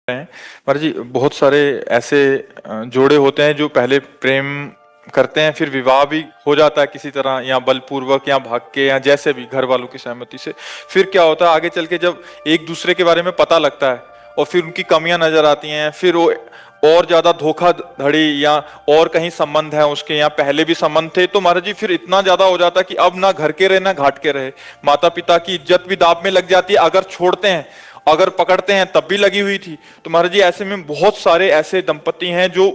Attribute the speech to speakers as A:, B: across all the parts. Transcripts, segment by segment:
A: हैं। पर जी बहुत सारे ऐसे जोड़े होते हैं जो पहले प्रेम करते हैं, फिर विवाह भी हो जाता है किसी तरह, या बलपूर्वक या भाग के, या जैसे भी घर वालों की सहमति से। फिर क्या होता है आगे चल के, जब एक दूसरे के बारे में पता लगता है और फिर उनकी कमियां नजर आती हैं, फिर वो और ज्यादा धोखाधड़ी या और कहीं संबंध है उसके, या पहले भी संबंध थे, तो महाराज जी फिर इतना ज्यादा हो जाता है कि अब ना घर के रहे ना घाट के रहे। माता पिता की इज्जत भी दांव में लग जाती है, अगर छोड़ते हैं, अगर पकड़ते हैं तब भी लगी हुई थी। तो महाराज जी ऐसे में बहुत सारे ऐसे दंपति हैं जो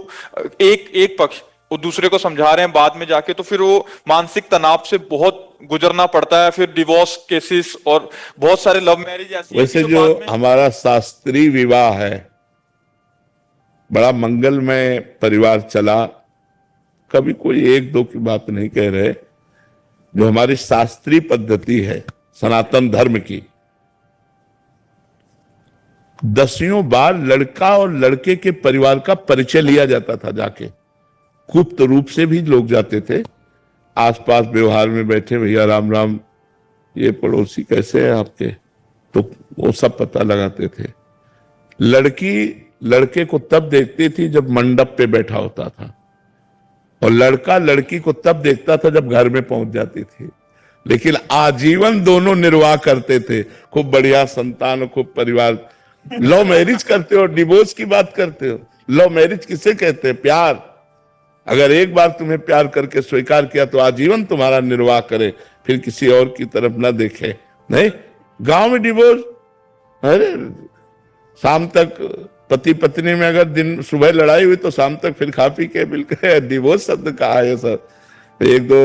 A: एक एक पक्ष वो दूसरे को समझा रहे हैं, बाद में जाके तो फिर वो मानसिक तनाव से बहुत गुजरना पड़ता है, फिर डिवोर्स केसेस और बहुत सारे लव मैरिज ऐसी है कि
B: वैसे
A: जो
B: जो
A: बाद में।
B: हमारा शास्त्रीय विवाह है, बड़ा मंगलमय परिवार चला। कभी कोई एक दो की बात नहीं कह रहे। जो हमारी शास्त्रीय पद्धति है सनातन धर्म की, 10 बार लड़का और लड़के के परिवार का परिचय लिया जाता था जाके। गुप्त रूप से भी लोग जाते थे, आसपास व्यवहार में बैठे, भैया राम राम, ये पड़ोसी कैसे हैं आपके, तो वो सब पता लगाते थे। लड़की लड़के को तब देखती थी जब मंडप पे बैठा होता था, और लड़का लड़की को तब देखता था जब घर में पहुंच जाती थी। लेकिन आजीवन दोनों निर्वाह करते थे, खूब बढ़िया संतान, खूब परिवार। लव मैरिज करते हो, डिवोर्स की बात करते हो। लव मैरिज किसे कहते हैं? प्यार। अगर एक बार तुम्हें प्यार करके स्वीकार किया तो आजीवन तुम्हारा निर्वाह करे, फिर किसी और की तरफ ना देखे। नहीं, गांव में डिवोर्स, अरे शाम तक पति पत्नी में अगर दिन सुबह लड़ाई हुई तो शाम तक फिर खा पी के बिल्कुल डिवोर्स शब्द कहा है सर। एक दो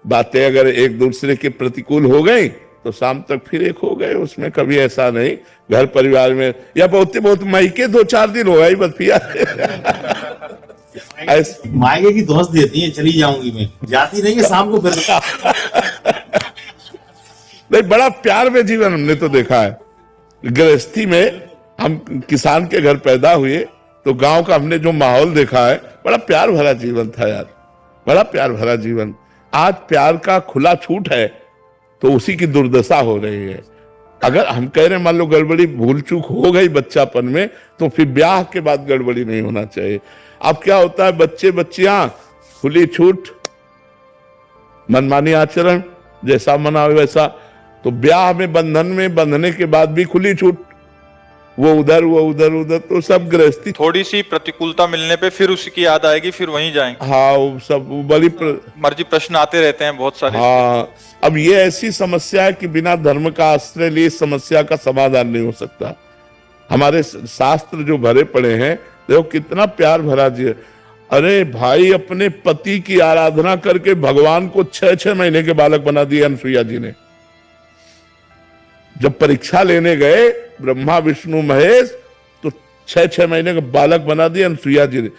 B: बातें अगर एक दूसरे के प्रतिकूल हो गई तो शाम तक फिर एक हो गए, उसमें कभी ऐसा नहीं। घर परिवार में या बहुत मायके 2-4 दिन हो गई बस पिया।
C: मायके की दोस्त देती है, चली जाऊंगी मैं, जाती नहीं है शाम को फिर।
B: नहीं, बड़ा प्यार में जीवन हमने तो देखा है। गृहस्थी में हम किसान के घर पैदा हुए तो गांव का हमने जो माहौल देखा है, बड़ा प्यार भरा जीवन था यार, बड़ा प्यार भरा जीवन। आज प्यार का खुला छूट है तो उसी की दुर्दशा हो रही है। अगर हम कह रहे हैं मान लो गड़बड़ी भूल चूक हो गई बच्चापन में, तो फिर ब्याह के बाद गड़बड़ी नहीं होना चाहिए। अब क्या होता है, बच्चे बच्चियां खुली छूट, मनमानी आचरण, जैसा मना वैसा। तो ब्याह में बंधन में बंधने के बाद भी खुली छूट, वो उधर वो उधर उधर, तो सब गृहस्थी।
A: थोड़ी सी प्रतिकूलता मिलने पे फिर उसकी याद आएगी, फिर वहीं जाएंगे।
B: हाँ, वो सब बड़ी
A: मर्जी प्रश्न आते रहते हैं बहुत सारे।
B: हाँ, अब ये ऐसी समस्या है कि बिना धर्म का आश्रय लिए इस समस्या का समाधान नहीं हो सकता। हमारे शास्त्र जो भरे पड़े हैं, देखो कितना प्यार भरा जी। अरे भाई, अपने पति की आराधना करके भगवान को 6-6 महीने के बालक बना दिए अनसुईया जी ने। जब परीक्षा लेने गए ब्रह्मा विष्णु महेश, तो 6-6 महीने का बालक बना दिया अनसुईया जी ने।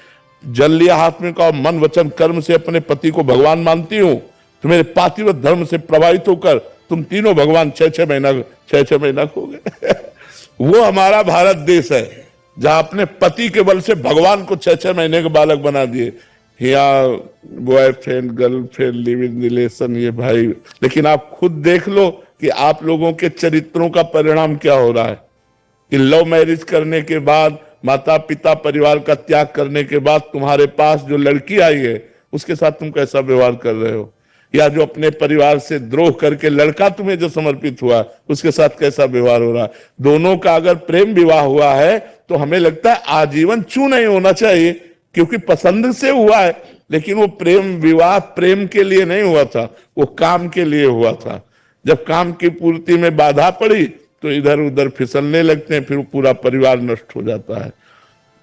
B: जल लिया हाथ में, कहा मन वचन कर्म से अपने पति को भगवान मानती हूं, तो मेरे पातिव्रत धर्म से प्रभावित होकर तुम तीनों भगवान 6-6 महीना हो गए। वो हमारा भारत देश है जहां अपने पति के बल से भगवान को 6-6 महीने के बालक बना दिए। यहाँ boyfriend girlfriend live in relation, ये भाई। लेकिन आप खुद देख लो कि आप लोगों के चरित्रों का परिणाम क्या हो रहा है कि लव मैरिज करने के बाद, माता पिता परिवार का त्याग करने के बाद तुम्हारे पास जो लड़की आई है उसके साथ तुम कैसा व्यवहार कर रहे हो, या जो अपने परिवार से द्रोह करके लड़का तुम्हें जो समर्पित हुआ उसके साथ कैसा व्यवहार हो रहा है। दोनों का अगर प्रेम विवाह हुआ है तो हमें लगता है आजीवन चू नहीं होना चाहिए, क्योंकि पसंद से हुआ है। लेकिन वो प्रेम विवाह प्रेम के लिए नहीं हुआ था, वो काम के लिए हुआ था। जब काम की पूर्ति में बाधा पड़ी तो इधर उधर फिसलने लगते हैं, फिर पूरा परिवार नष्ट हो जाता है।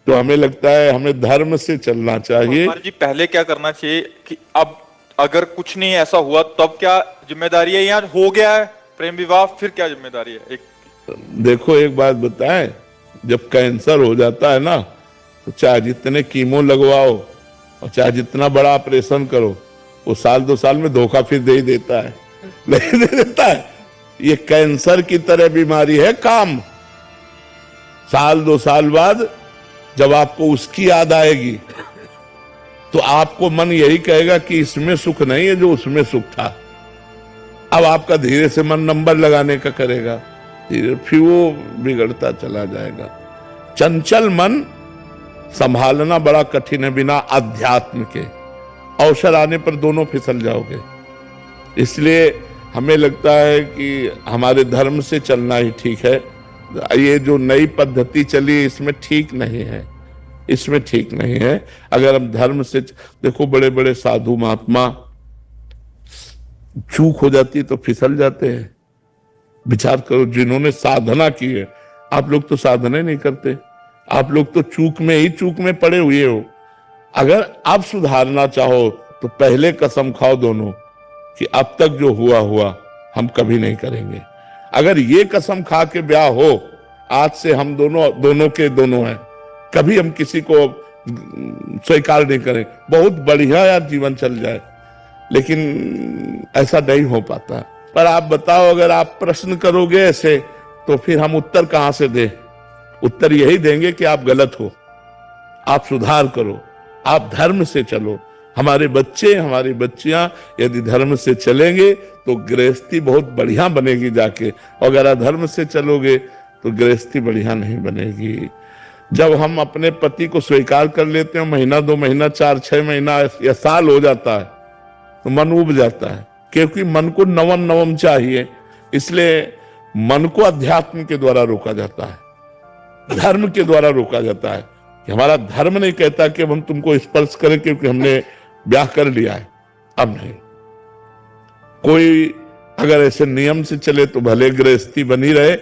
B: तो हमें लगता है हमें धर्म से चलना चाहिए।
A: जी पहले क्या करना चाहिए कि अब अगर कुछ नहीं ऐसा हुआ तब क्या जिम्मेदारी है, या हो गया है प्रेम विवाह फिर क्या जिम्मेदारी है? एक
B: देखो, एक बात बताएं, जब कैंसर हो जाता है ना, तो चाहे जितने कीमो लगवाओ और चाहे जितना बड़ा ऑपरेशन करो, वो 1-2 साल में धोखा फिर दे ही देता है, नहीं दे देता है। ये कैंसर की तरह बीमारी है काम। 1-2 साल बाद जब आपको उसकी याद आएगी तो आपको मन यही कहेगा कि इसमें सुख नहीं है जो उसमें सुख था। अब आपका धीरे से मन नंबर लगाने का करेगा, धीरे फिर वो बिगड़ता चला जाएगा। चंचल मन संभालना बड़ा कठिन है बिना अध्यात्म के। अवसर आने पर दोनों फिसल जाओगे। इसलिए हमें लगता है कि हमारे धर्म से चलना ही ठीक है। ये जो नई पद्धति चली इसमें ठीक नहीं है, इसमें ठीक नहीं है। अगर हम धर्म से देखो, बड़े बड़े साधु महात्मा चूक हो जाती है तो फिसल जाते हैं। विचार करो, जिन्होंने साधना की है, आप लोग तो साधना नहीं करते, आप लोग तो चूक में पड़े हुए हो। अगर आप सुधारना चाहो तो पहले कसम खाओ दोनों कि अब तक जो हुआ हुआ हम कभी नहीं करेंगे। अगर ये कसम खा के ब्याह हो, आज से हम दोनों के दोनों हैं, कभी हम किसी को स्वीकार नहीं करें, बहुत बढ़िया यार जीवन चल जाए। लेकिन ऐसा नहीं हो पाता। पर आप बताओ, अगर आप प्रश्न करोगे ऐसे तो फिर हम उत्तर कहां से दें? उत्तर यही देंगे कि आप गलत हो, आप सुधार करो, आप धर्म से चलो। हमारे बच्चे, हमारी बच्चियां यदि धर्म से चलेंगे तो गृहस्थी बहुत बढ़िया बनेगी जाके। और अगर अधर्म से चलोगे तो गृहस्थी बढ़िया नहीं बनेगी। जब हम अपने पति को स्वीकार कर लेते हैं, महीना 2 महीना 4-6 महीना या साल हो जाता है तो मन उब जाता है, क्योंकि मन को नवम चाहिए। इसलिए मन को अध्यात्म के द्वारा रोका जाता है, धर्म के द्वारा रोका जाता है। कि हमारा धर्म नहीं कहता कि हम तुमको स्पर्श करें क्योंकि हमने ब्याह कर लिया है। अब नहीं, कोई अगर ऐसे नियम से चले तो भले गृहस्थी बनी रहे,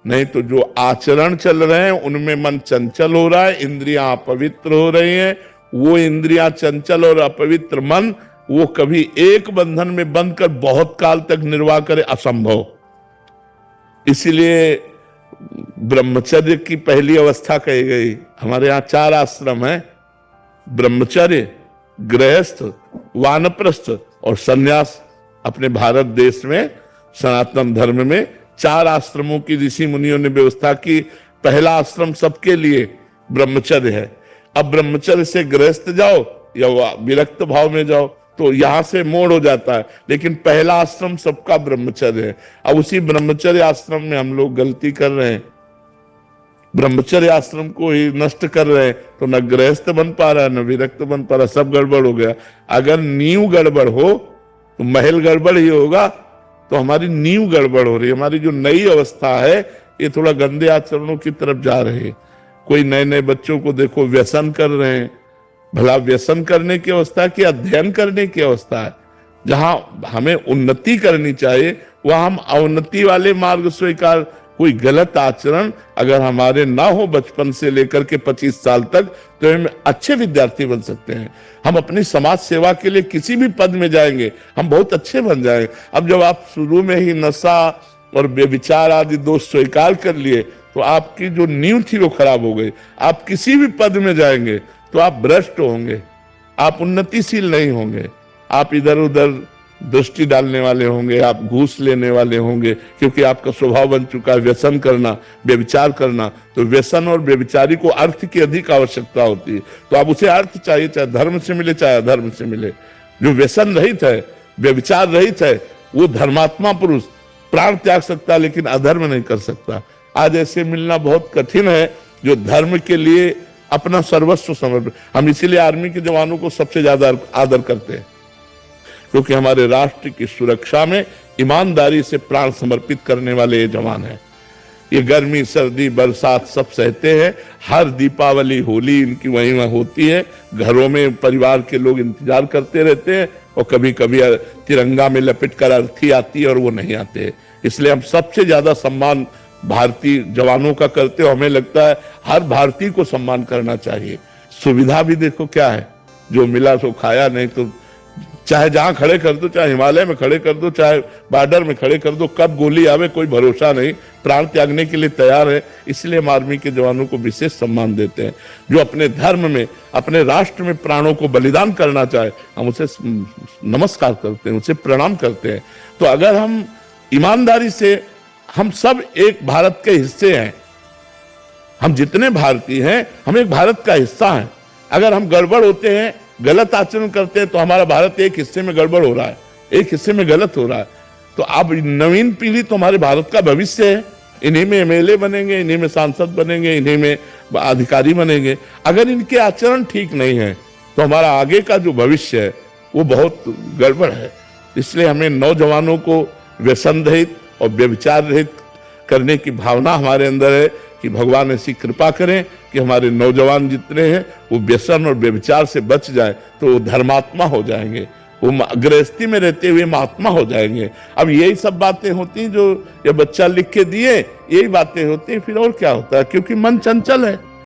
B: नहीं तो जो आचरण चल रहे हैं उनमें मन चंचल हो रहा है, इंद्रियां अपवित्र हो रही हैं। वो इंद्रियां चंचल और अपवित्र मन वो कभी एक बंधन में बंध कर बहुत काल तक निर्वाह करे, असंभव। इसीलिए ब्रह्मचर्य की पहली अवस्था कही गई। हमारे यहाँ 4 आश्रम हैं, ब्रह्मचर्य, गृहस्थ, वानप्रस्थ और संन्यास। अपने भारत देश में सनातन धर्म में 4 आश्रमों की ऋषि मुनियों ने व्यवस्था की। पहला आश्रम सबके लिए ब्रह्मचर्य है। अब ब्रह्मचर्य से गृहस्थ जाओ या विरक्त भाव में जाओ तो यहां से मोड़ हो जाता है, लेकिन पहला आश्रम सबका ब्रह्मचर्य है। अब उसी ब्रह्मचर्य आश्रम में हम लोग गलती कर रहे हैं, ब्रह्मचर्य आश्रम को ही नष्ट कर रहे हैं। तो न गृहस्थ बन पा रहा है, न विरक्त बन पा रहा, सब गड़बड़ हो गया। अगर नींव गड़बड़ हो तो महल गड़बड़ ही होगा। तो हमारी नींव गड़बड़ हो रही है। हमारी जो नई अवस्था है ये थोड़ा गंदे आचरणों की तरफ जा रही है। कोई नए बच्चों को देखो व्यसन कर रहे हैं। भला व्यसन करने की अवस्था की अध्ययन करने की अवस्था है? जहां हमें उन्नति करनी चाहिए वहां हम अवनति वाले मार्ग स्वीकार। कोई गलत आचरण अगर हमारे ना हो बचपन से लेकर के 25 साल तक, तो हम अच्छे विद्यार्थी बन सकते हैं। हम अपनी समाज सेवा के लिए किसी भी पद में जाएंगे, हम बहुत अच्छे बन जाएंगे। अब जब आप शुरू में ही नशा और व्यभिचार आदि दोष स्वीकार कर लिए तो आपकी जो नींव थी वो खराब हो गई। आप किसी भी पद में जाएंगे तो आप भ्रष्ट होंगे, आप उन्नतिशील नहीं होंगे, आप इधर उधर दृष्टि डालने वाले होंगे, आप घूस लेने वाले होंगे, क्योंकि आपका स्वभाव बन चुका है व्यसन करना, व्यभिचार करना। तो व्यसन और व्यभिचारी को अर्थ की अधिक आवश्यकता होती है। तो आप उसे अर्थ चाहिए, चाहे धर्म से मिले चाहे अधर्म से मिले। जो व्यसन रहित है, व्यभिचार रहित है, वो धर्मात्मा पुरुष प्राण त्याग सकता है, लेकिन अधर्म नहीं कर सकता। आज ऐसे मिलना बहुत कठिन है जो धर्म के लिए अपना सर्वस्व समर्पित। हम इसीलिए आर्मी के जवानों को सबसे ज्यादा आदर करते हैं, क्योंकि हमारे राष्ट्र की सुरक्षा में ईमानदारी से प्राण समर्पित करने वाले ये जवान हैं। ये गर्मी सर्दी बरसात सब सहते हैं। हर दीपावली होली इनकी वहीं होती है। घरों में परिवार के लोग इंतजार करते रहते हैं और कभी कभी तिरंगा में लपेट कर अर्थी आती है और वो नहीं आते। इसलिए हम सबसे ज्यादा सम्मान भारतीय जवानों का करते हो। हमें लगता है हर भारतीय को सम्मान करना चाहिए। सुविधा भी देखो क्या है, जो मिला सो खाया, नहीं तो चाहे जहां खड़े कर दो, चाहे हिमालय में खड़े कर दो, चाहे बॉर्डर में खड़े कर दो, कब गोली आवे कोई भरोसा नहीं। प्राण त्यागने के लिए तैयार है। इसलिए हम आर्मी के जवानों को विशेष सम्मान देते हैं। जो अपने धर्म में, अपने राष्ट्र में प्राणों को बलिदान करना चाहे, हम उसे नमस्कार करते हैं, उसे प्रणाम करते हैं। तो अगर हम ईमानदारी से, हम सब एक भारत के हिस्से हैं, हम जितने भारतीय हैं हम एक भारत का हिस्सा हैं। अगर हम गड़बड़ होते हैं, गलत आचरण करते हैं, तो हमारा भारत एक हिस्से में गड़बड़ हो रहा है, एक हिस्से में गलत हो रहा है। तो अब नवीन पीढ़ी तो हमारे भारत का भविष्य है। इन्हीं में एमएलए बनेंगे, इन्हीं में सांसद बनेंगे, इन्हीं में अधिकारी बनेंगे। अगर इनके आचरण ठीक नहीं है तो हमारा आगे का जो भविष्य है वो बहुत गड़बड़ है। इसलिए हमें नौजवानों को व्यसन रहित और व्यभिचार रहित करने की भावना हमारे अंदर है कि भगवान ऐसी कृपा करें कि हमारे नौजवान जितने हैं वो व्यसन और व्यभिचार से बच जाए, तो वो धर्मात्मा हो जाएंगे, वो गृहस्थी में रहते हुए महात्मा हो जाएंगे। अब यही सब बातें होती हैं जो ये बच्चा लिख के दिए, यही बातें होती हैं, फिर और क्या होता है, क्योंकि मन चंचल है।